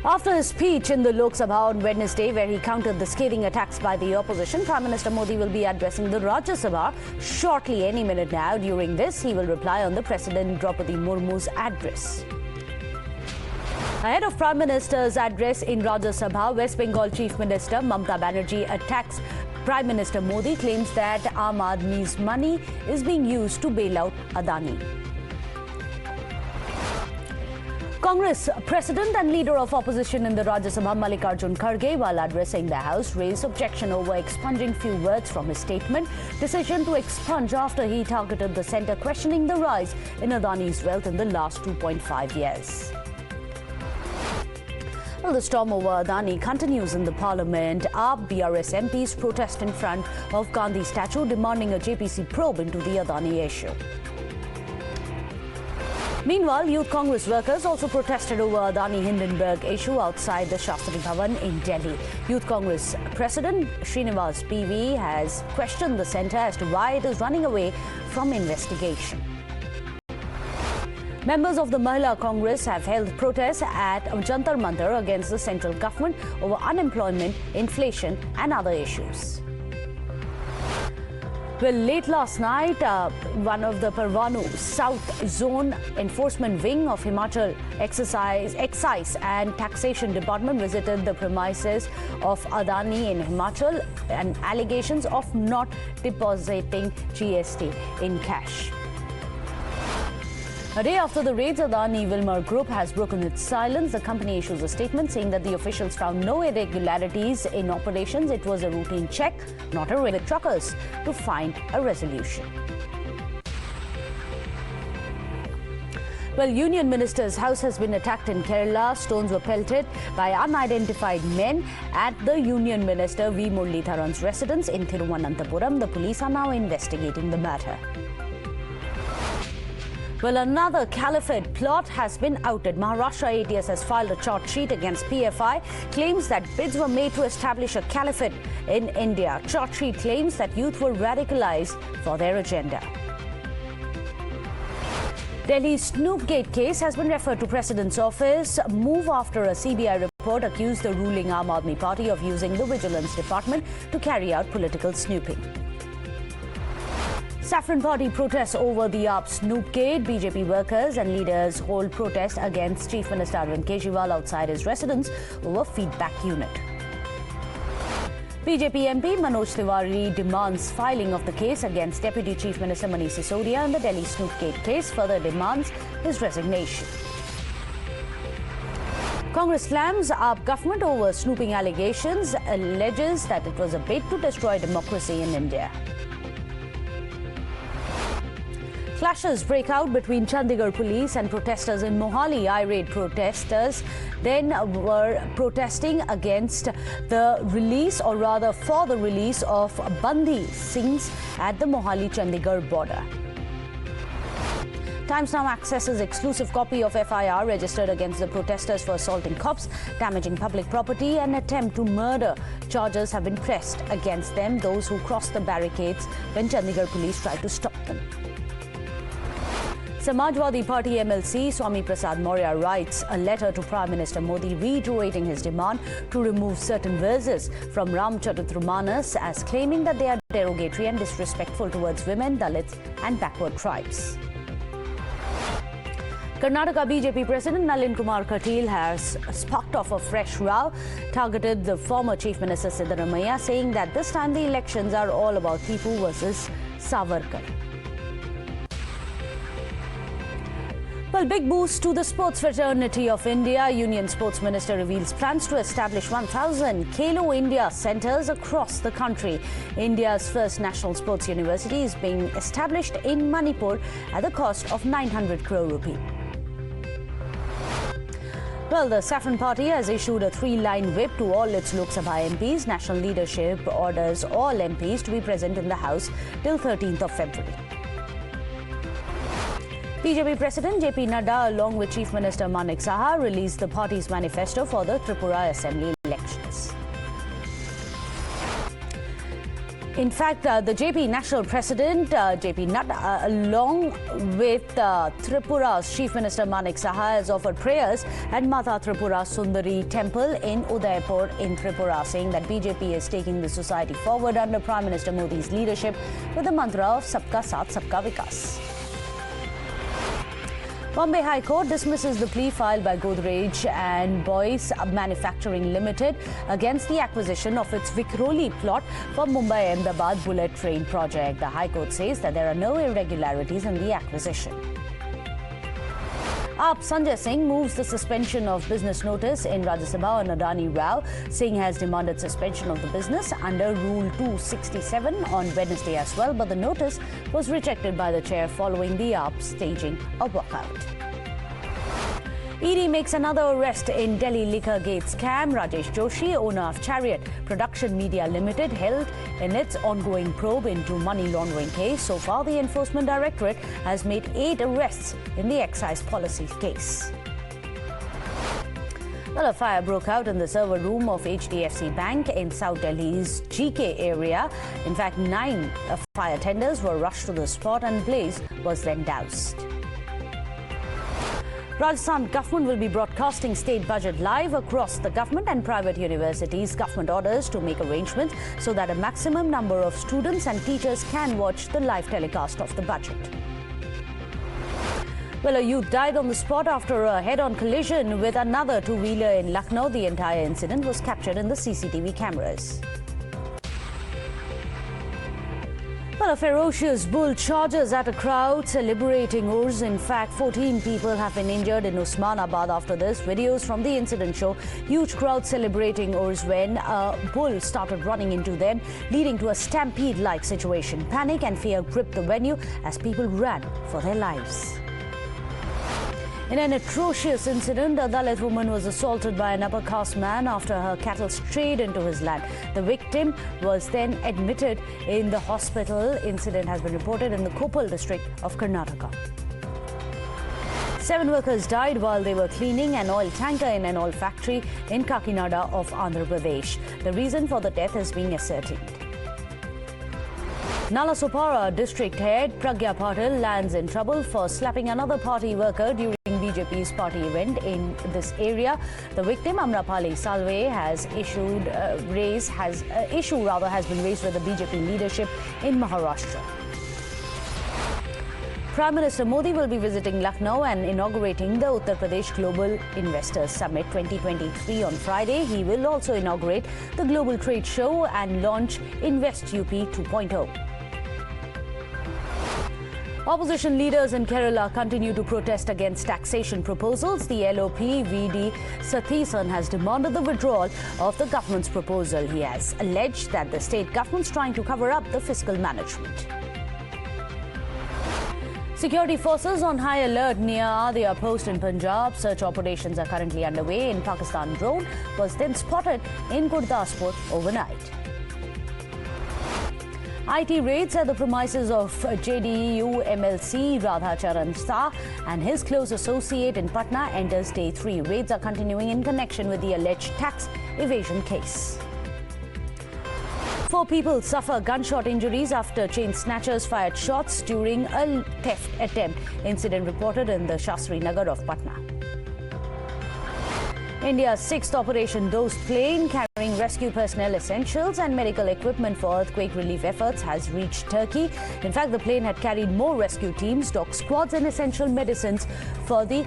After his speech in the Lok Sabha on Wednesday, where he countered the scathing attacks by the opposition, Prime Minister Modi will be addressing the Rajya Sabha shortly, any minute now. During this, he will reply on the President Draupadi Murmu's address. Ahead of Prime Minister's address in Rajya Sabha, West Bengal Chief Minister Mamta Banerjee attacks Prime Minister Modi, claims that Aam Aadmi's money is being used to bail out Adani. Congress President and Leader of Opposition in the Rajya Sabha, Mallikarjun Kharge, while addressing the House, raised objection over expunging few words from his statement. Decision to expunge after he targeted the centre, questioning the rise in Adani's wealth in the last 2.5 years. Well, the storm over Adani continues in the Parliament. AAP BRS MPs protest in front of Gandhi statue, demanding a JPC probe into the Adani issue. Meanwhile, Youth Congress workers also protested over Adani Hindenburg issue outside the Shastri Bhavan in Delhi. Youth Congress President Srinivas PV has questioned the centre as to why it is running away from investigation. Members of the Mahila Congress have held protests at Jantar Mantar against the central government over unemployment, inflation and other issues. Well, late last night, one of the Parvanu South Zone Enforcement Wing of Himachal Excise and Taxation Department visited the premises of Adani in Himachal and allegations of not depositing GST in cash. A day after the raids, Adani Wilmar Group has broken its silence. The company issues a statement saying that the officials found no irregularities in operations. It was a routine check, not a raid with truckers to find a resolution. Well, Union Minister's house has been attacked in Kerala. Stones were pelted by unidentified men at the Union Minister V. Muralidharan's residence in Thiruvananthapuram. The police are now investigating the matter. Well, another caliphate plot has been outed. Maharashtra ATS has filed a charge sheet against PFI, claims that bids were made to establish a caliphate in India. Charge sheet claims that youth were radicalized for their agenda. Delhi's Snoopgate case has been referred to President's office. Move after a CBI report accused the ruling Aam Aadmi Party of using the Vigilance Department to carry out political snooping. Saffron Party protests over the AAP Snoopgate. BJP workers and leaders hold protest against Chief Minister Arvind Kejriwal outside his residence over feedback unit. BJP MP Manoj Tiwari demands filing of the case against Deputy Chief Minister Manish Sisodia in the Delhi Snoopgate case, further demands his resignation. Congress slams AAP government over snooping allegations, alleges that it was a bid to destroy democracy in India. Clashes break out between Chandigarh police and protesters in Mohali. Irate protesters then were protesting against the release, or rather for the release of Bandi Singhs at the Mohali-Chandigarh border. Times Now accesses exclusive copy of FIR registered against the protesters for assaulting cops, damaging public property and attempt to murder. Charges have been pressed against them, those who crossed the barricades when Chandigarh police tried to stop them. Samajwadi Party MLC Swami Prasad Maurya writes a letter to Prime Minister Modi reiterating his demand to remove certain verses from Ramcharitmanas as claiming that they are derogatory and disrespectful towards women, Dalits and backward tribes. Karnataka BJP President Nalin Kumar Katil has sparked off a fresh row, targeted the former Chief Minister Siddaramaiah, saying that this time the elections are all about Tipu versus Savarkar. Well, big boost to the sports fraternity of India. Union Sports Minister reveals plans to establish 1,000 Khelo India centres across the country. India's first national sports university is being established in Manipur at the cost of 900 crore rupee. Well, the Saffron Party has issued a 3-line whip to all its Lok Sabha MPs. National leadership orders all MPs to be present in the House till 13th of February. BJP President JP Nadda, along with Chief Minister Manik Saha, released the party's manifesto for the Tripura Assembly elections. In fact, the JP National President, JP Janata, along with Tripura's Chief Minister Manik Saha, has offered prayers at Mata Tripura Sundari Temple in Udaipur in Tripura, saying that BJP is taking the society forward under Prime Minister Modi's leadership with the mantra of Sabka Saath, Sabka Vikas. Bombay High Court dismisses the plea filed by Godrej and Boyce Manufacturing Limited against the acquisition of its Vikhroli plot for Mumbai-Ahmedabad bullet train project. The High Court says that there are no irregularities in the acquisition. AAP Sanjay Singh moves the suspension of business notice in Rajya Sabha on Adani row. Singh has demanded suspension of the business under Rule 267 on Wednesday as well, but the notice was rejected by the chair following the AAP staging a walkout. ED makes another arrest in Delhi liquor gate scam. Rajesh Joshi, owner of Chariot Production Media Limited, held in its ongoing probe into money laundering case. So far, the Enforcement Directorate has made 8 arrests in the excise policy case. Well, a fire broke out in the server room of HDFC Bank in South Delhi's GK area. In fact, 9 fire tenders were rushed to the spot and blaze was then doused. Rajasthan government will be broadcasting state budget live across the government and private universities. Government orders to make arrangements so that a maximum number of students and teachers can watch the live telecast of the budget. Well, a youth died on the spot after a head-on collision with another two-wheeler in Lucknow. The entire incident was captured in the CCTV cameras. Well, a ferocious bull charges at a crowd celebrating Urs. In fact, 14 people have been injured in Osmanabad after this. Videos from the incident show huge crowd celebrating Urs when a bull started running into them, leading to a stampede-like situation. Panic and fear gripped the venue as people ran for their lives. In an atrocious incident, a Dalit woman was assaulted by an upper caste man after her cattle strayed into his land. The victim was then admitted in the hospital. Incident has been reported in the Koppal district of Karnataka. 7 workers died while they were cleaning an oil tanker in an oil factory in Kakinada of Andhra Pradesh. The reason for the death is being ascertained. Nalasopara district head Pragya Patil lands in trouble for slapping another party worker during BJP's party event in this area. The victim, Amrapali Salve, has issue has been raised with the BJP leadership in Maharashtra. Prime Minister Modi will be visiting Lucknow and inaugurating the Uttar Pradesh Global Investors Summit 2023 on Friday. He will also inaugurate the Global Trade Show and launch Invest UP 2.0. Opposition leaders in Kerala continue to protest against taxation proposals. The LOP VD Sathisan has demanded the withdrawal of the government's proposal. He has alleged that the state government is trying to cover up the fiscal management. Security forces on high alert near Adya post in Punjab. Search operations are currently underway. In Pakistan, drone was then spotted in Gurdaspur overnight. IT raids at the premises of JDU MLC Radha Charan Shah and his close associate in Patna enters day 3. Raids are continuing in connection with the alleged tax evasion case. 4 people suffer gunshot injuries after chain snatchers fired shots during a theft attempt. Incident reported in the Shastri Nagar of Patna. India's 6th Operation Dost plane carrying rescue personnel, essentials and medical equipment for earthquake relief efforts has reached Turkey. In fact, the plane had carried more rescue teams, dog squads and essential medicines for the